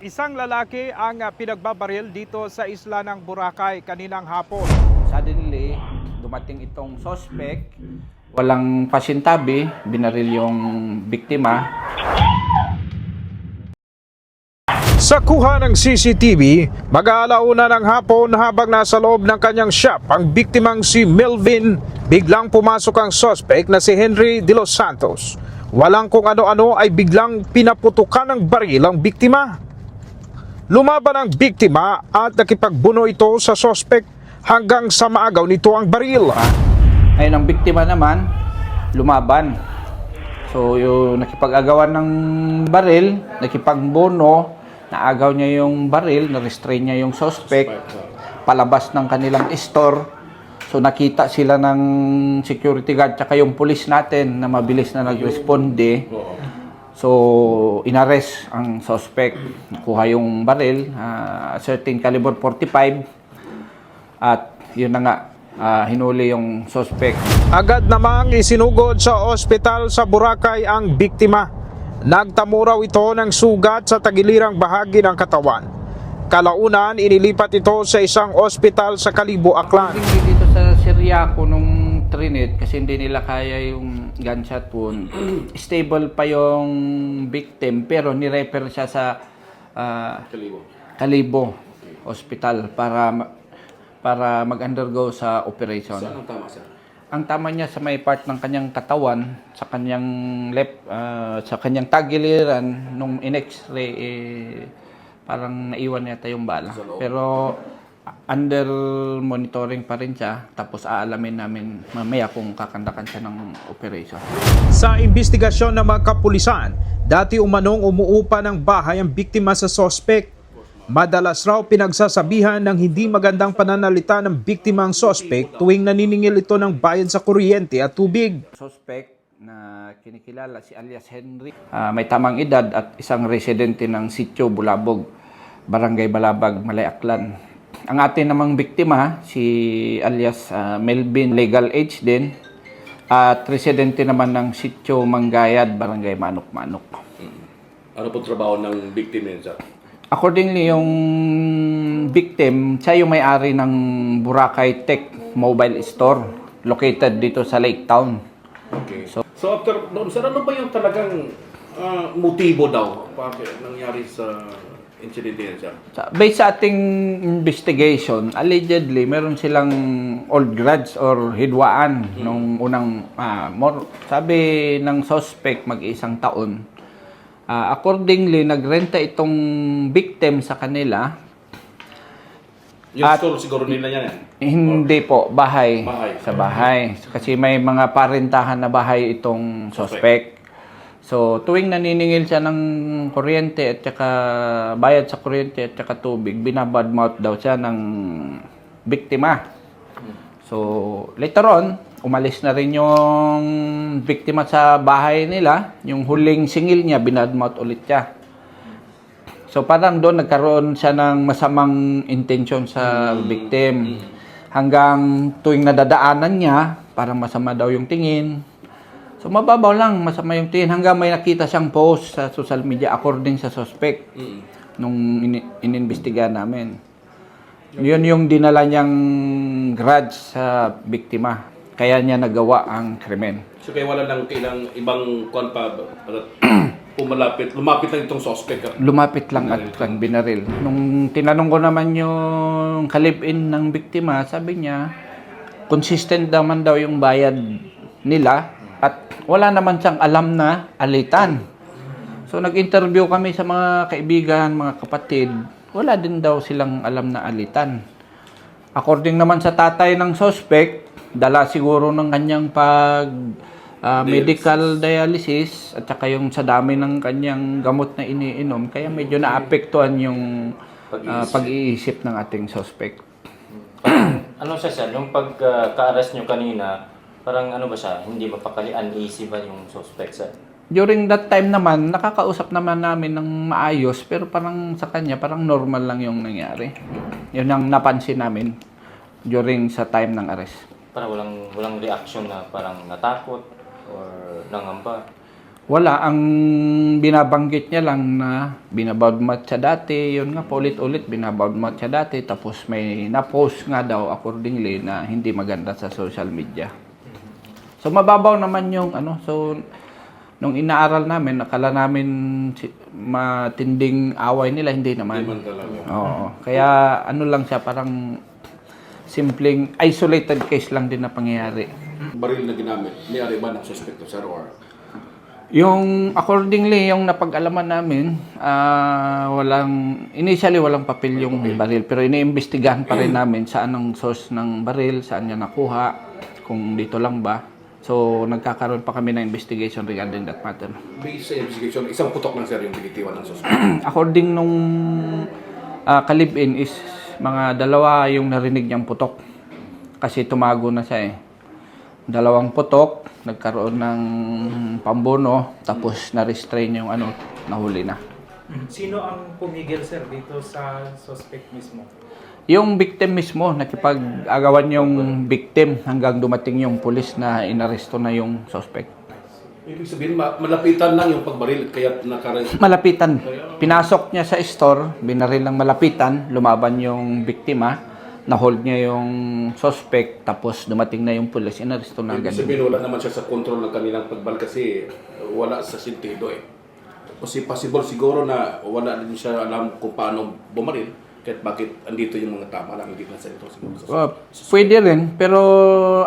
Isang lalaki ang pinagbabaril dito sa isla ng Boracay kaninang hapon. Suddenly, dumating itong suspect, walang pasintabi, binaril yung biktima. Sa kuha ng CCTV, mag-aalauna ng hapon habang nasa loob ng kanyang shop ang biktimang si Melvin, biglang pumasok ang suspect na si Henry de los Santos. Walang kung ano-ano ay biglang pinaputukan ng baril ang biktima. Lumaban ang biktima at nakipagbuno ito sa suspect hanggang sa maagaw nito ang baril. Ngayon ang biktima naman, lumaban. So yung nakipag-agawan ng baril, nakipagbono, naagaw niya yung baril, na-restrain niya yung suspect, palabas ng kanilang store. So nakita sila ng security guard tsaka yung police natin na mabilis na nagresponde. So inarrest ang suspect, nakuha yung baril, certain caliber 45 at yun na nga, hinuli yung suspect. Agad namang isinugod sa ospital sa Boracay ang biktima. Nagtamo raw ito ng sugat sa tagilirang bahagi ng katawan. Kalaunan, inilipat ito sa isang ospital sa Kalibo, Aklan. Hindi dito sa Siriaco nung Trinit kasi hindi nila kaya yung gunshot wound. Stable pa yung victim pero nirefer siya sa Kalibo Hospital para mag-undergo sa operation. Saan ang tama, sir? Ang tama niya sa may part ng kanyang katawan, sa kanyang left, sa kanyang tagiliran, nung in-x-ray, parang naiwan yata yung bala. Pero under monitoring pa rin siya, tapos aalamin namin mamaya kung kakandakan siya ng operation. Sa investigasyon ng mga kapulisan, dati umanong umuupa ng bahay ang biktima sa suspect. Madalas raw pinagsasabihan ng hindi magandang pananalita ng biktima ang suspect tuwing naniningil ito ng bayad sa kuryente at tubig. Suspect na kinikilala si alias Henry, may tamang edad at isang residente ng Sitio Bulabog, Barangay Balabag, Malay Aklan. Ang atin namang biktima, si alias Melvin, legal age din, at residente naman ng Sitio Manggayad, Barangay Manok-Manok. Ano po trabaho ng victim niya, sir? Accordingly, yung victim, siya yung may-ari ng Boracay Tech Mobile Store located dito sa Lake Town. Okay. So after noon, sir, ano ba yung talagang motibo daw para nangyari sa incident niya, sir? Based sa ating investigation, allegedly, meron silang old grudge or hidwaan nung unang, sabi ng suspect, mag-isang taon. Accordingly, nagrenta itong victim sa kanila. Yung store siguro nila yan? Hindi po, bahay. Bahay. Sa bahay. Kasi may mga parentahan na bahay itong suspect. So, tuwing naniningil siya ng kuryente at saka bayad sa kuryente at saka tubig, binabadmouth daw siya ng biktima. So, later on, umalis na rin yung biktima sa bahay nila. Yung huling singil niya, binadmouth ulit siya. So parang doon nagkaroon siya ng masamang intention sa victim. Hanggang tuwing nadadaanan niya, parang masama daw yung tingin. So mababaw lang, masama yung tingin. Hanggang may nakita siyang post sa social media according sa suspect nung ininvestigahan namin. Yun yung dinala niyang grudge sa biktima. Kaya niya nagawa ang krimen. So kaya wala lang kailang ibang kwan pa lumapit lang itong suspect. Lumapit lang at binaril. Nung tinanong ko naman yung kalip-in ng biktima, sabi niya, consistent naman daw yung bayad nila at wala naman siyang alam na alitan. So nag-interview kami sa mga kaibigan, mga kapatid, wala din daw silang alam na alitan. According naman sa tatay ng suspect, dala siguro ng kanyang medical dialysis at saka yung sa dami ng kanyang gamot na iniinom, kaya medyo naapektuhan yung pag-iisip ng ating suspect. Ano siya, sir? Yung pagka-arrest nyo kanina, parang ano ba siya? Hindi mapakali, uneasy ba yung suspect, sir? During that time naman, nakakausap naman namin ng maayos, pero parang sa kanya, parang normal lang yung nangyari. Yun ang napansin namin during sa time ng arrest. Parang walang reaction na parang natakot or nangamba. Wala, ang binabanggit niya lang na binabadmat siya dati, yun nga paulit-ulit binabadmat siya dati, tapos may na-post nga daw accordingly na hindi maganda sa social media. So mababaw naman yung ano, so nung inaaral namin, akala namin matinding away nila, hindi naman. Hindi man talaga. Oo, kaya ano lang siya, parang simpleng isolated case lang din na pangyayari. Baril na ginamit, may-ari ba ng suspect sir or Yung accordingly, yung napag-alaman namin, initially walang papel yung baril, pero iniimbestigahan pa rin namin saan ang source ng baril, saan niya nakuha, kung dito lang ba. So, nagkakaroon pa kami ng investigation regarding that matter. based sa investigation, isang putok lang sir yung binitiwan ng suspect? According nung kalib-in is mga dalawa yung narinig niyang putok. Kasi tumago na siya eh. 2 putok, nagkaroon ng pambono, tapos na-restrain yung ano, nahuli na. Sino ang pumigil, sir, dito sa suspect mismo? Yung victim mismo, nakipag-agawan yung victim hanggang dumating yung pulis na inaresto na yung suspect. Ibig sabihin, malapitan lang yung pagbaril, kaya nakaresto. Malapitan. Pinasok niya sa store, binaril ng malapitan, lumaban yung biktima, na-hold niya yung suspect, tapos dumating na yung pulis, inaresto na Ibig agad. sabihin, wala naman siya sa control ng kanilang pagbaril kasi wala sa sentido eh. Kasi possible siguro na wala din siya alam kung paano bumaril, kahit bakit andito yung mga tama lang, hindi na sa ito siguro. Pwede rin, pero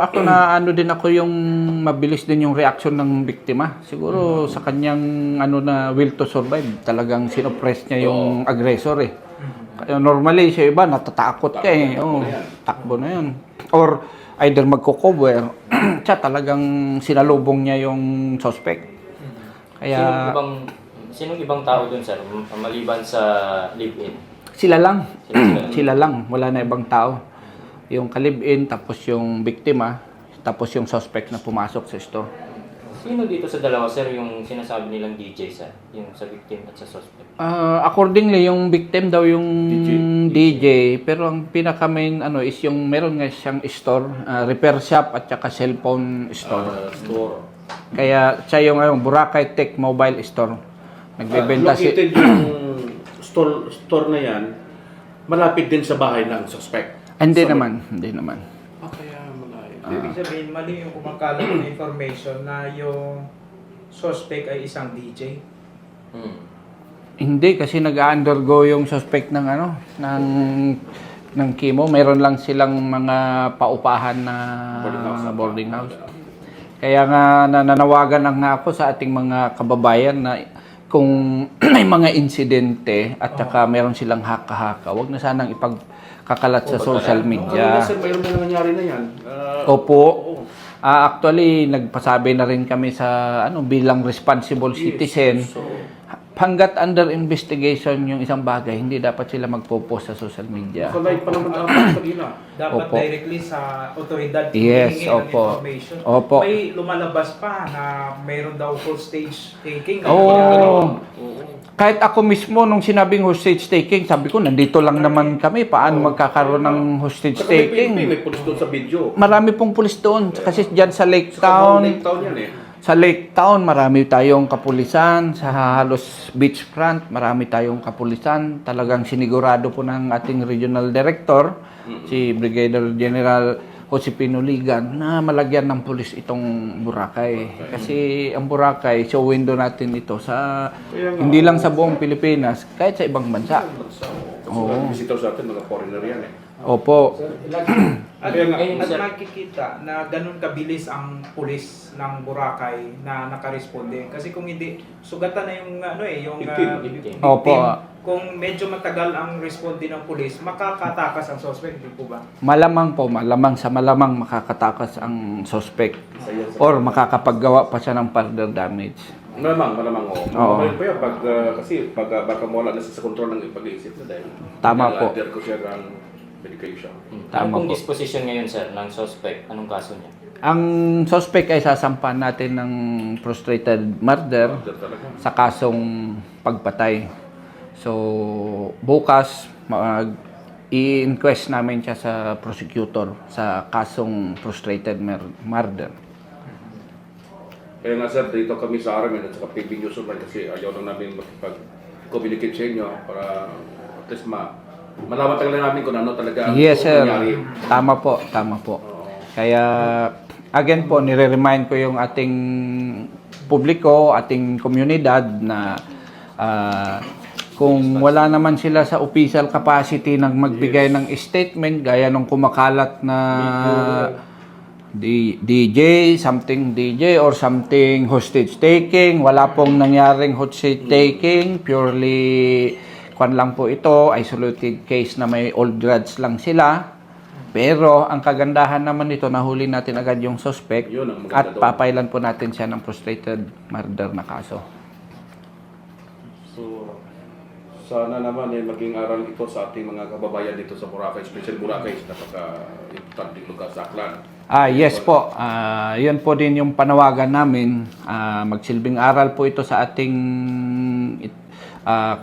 ako na ano din ako yung mabilis din yung reaction ng biktima. Siguro sa kanyang ano na will to survive, talagang sinoppress niya yung aggressor eh. Kaya normally siya iba natatakot ka eh. Oh, takbo na yun. Or either magko-cover, siya talagang sinalubong niya yung suspect. Kaya Sinong ibang tao dun, sir, maliban sa live-in? sila lang. Sila- Sila lang, wala na ibang tao. Yung kalib-in, tapos yung biktima, tapos yung suspect na pumasok sa store. Sino dito sa dalawa, sir, yung sinasabi nilang DJ, sir? Yung sa victim at sa suspect? Accordingly, yung victim daw yung DJ, pero ang pinaka main ano is yung meron nga siyang store, repair shop at saka cellphone store. Store. Kaya siya yung Boracay Tech Mobile Store. Nagbebenta Located yung store na yan, malapit din sa bahay ng suspect. Hindi naman. Kaya malayo. Ibig sabihin, mali yung kumakalat na information na yung suspect ay isang DJ. Hindi kasi nag-undergo yung suspect ng ng chemo. Meron lang silang mga paupahan na boarding house. Kaya nga nananawagan lang nga ako sa ating mga kababayan na kung may mga insidente at saka meron silang haka-haka, wag na sanang ipagkakalat sa social media. Sir, mayroon na nangyari na yan. Opo. Actually, nagpasabi na rin kami sa bilang responsible citizen. Hanggat under investigation yung isang bagay, hindi dapat sila magpo-post sa social media. Nakalive pa naman ang kanina. Dapat Opo. directly sa otoridad Yes, hihingi ng opo. information. Opo. May lumalabas pa na mayroon daw full stage taking. Oo. Kahit ako mismo, nung sinabing hostage taking, sabi ko, nandito lang naman kami. Paano magkakaroon ng hostage Saka may PNP, taking? may pulis doon sa video. Marami pong pulis doon. Kasi dyan sa Lake Sa Town, Lake Town yan eh. sa Lake Town, marami tayong kapulisan. Sa halos beachfront, marami tayong kapulisan. Talagang sinigurado po ng ating regional director, si Brigadier General Jose Pinuligan, na malagyan ng pulis itong Boracay. Kasi ang Boracay, show window natin ito sa hindi lang sa buong Pilipinas, kahit sa ibang bansa. So, visitor sa atin, mga foreigner yan eh. Opo. At, Ngayon, at sir. makikita na ganun kabilis ang pulis ng Boracay na nakaresponde. Kasi kung hindi, sugatan na yung Victim. Opo. Kung medyo matagal ang responde ng pulis, makakatakas ang suspect, di po ba? Malamang makakatakas ang suspect or makakapaggawa pa siya ng further damage. Malamang. Oo. Malamang pa yun, kasi baka mawala na siya sa control ng pag-iisip na dahil. Tama po. Under ko siya ng medication. Tama Anong po. disposition ngayon, sir, ng suspect? Anong kaso niya? Ang suspect ay sasampahan natin ng frustrated murder Under talaga. sa kasong pagpatay. So, bukas i-inquest namin siya sa prosecutor sa kasong frustrated murder. Kaya nga sir, dito kami sa Armin at saka PB News Online kasi ayaw lang namin makipag-communicate sa inyo para at least malaman talaga namin kung ano talaga ang Yes, sir. nangyari. Tama po, tama po. Kaya, again po, nire-remind ko yung ating publiko, ating komunidad na kung wala naman sila sa official capacity ng magbigay ng statement, gaya nung kumakalat na DJ, something DJ or something hostage taking, wala pong nangyaring hostage taking, purely kwan lang po ito, isolated case na may old grudge lang sila. Pero ang kagandahan naman nito, nahuli natin agad yung suspect Yun ang maganda at doon. papailan po natin siya ng frustrated murder na kaso. So, sana naman maging aral ito sa ating mga kababayan dito sa Boracay, especially Boracay, napaka-importanting lugar sa Aklan. Yes po. Yun po din yung panawagan namin. Magsilbing aral po ito sa ating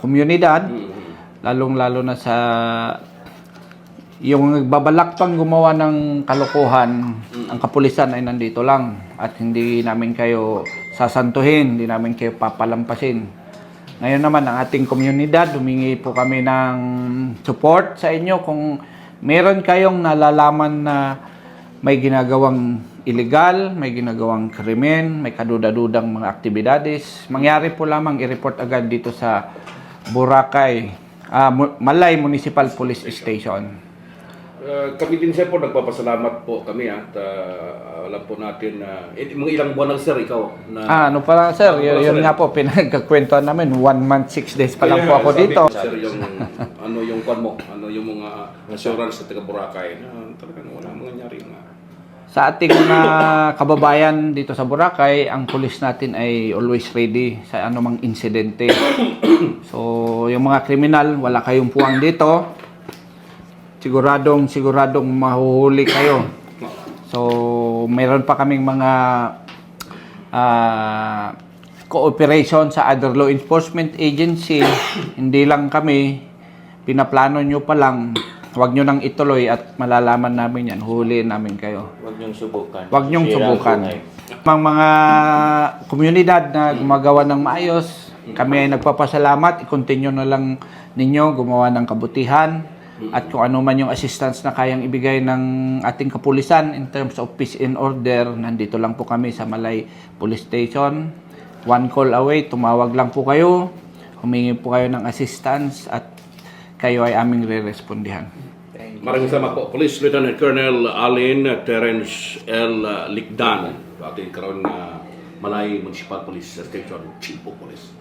komunidad, lalong-lalo na sa yung nagbabalak pang gumawa ng kalokohan, ang kapulisan ay nandito lang at hindi namin kayo sasantuhin, hindi namin kayo papalampasin. Ngayon naman, ang ating komunidad, humingi po kami ng support sa inyo kung meron kayong nalalaman na may ginagawang illegal, may ginagawang krimen, may kaduda-dudang mga aktibidades, mangyari po lamang i-report agad dito sa Boracay, Malay Municipal Police Station. Kami din sir po, nagpapasalamat po kami at alam po natin na mga ilang buwan lang sir ikaw na Ano pa lang sir, yun nga po, pinagkakwentuhan namin, 1 month, 6 days pa lang po ako Sabi dito. ko, sir, yung ano yung kwan mo, ano yung mga assurance sa taga Boracay na talagang wala mangyayari nga. Sa ating mga kababayan dito sa Boracay, ang pulis natin ay always ready sa anumang insidente. So, yung mga kriminal, wala kayong puwang dito. Siguradong mahuhuli kayo. So, mayroon pa kaming mga cooperation sa other law enforcement agency. Hindi lang kami, pinaplano nyo pa lang, huwag nyo nang ituloy at malalaman namin yan, huhuliin namin kayo. Huwag niyong subukan. Huwag niyong Sira ang subukan. buhay. Mga komunidad na gumagawa ng maayos, kami ay nagpapasalamat. I-continue na lang ninyo gumawa ng kabutihan at kung ano man yung assistance na kayang ibigay ng ating kapulisan in terms of peace and order, nandito lang po kami sa Malay Police Station. 1 call away, tumawag lang po kayo, humingi po kayo ng assistance at kayo ay aming re-respondihan. Maraming salamat po. Police Lieutenant Colonel Alin Terence L. Likdan, ating karoon na Malay Municipal Police Station Chief of Police.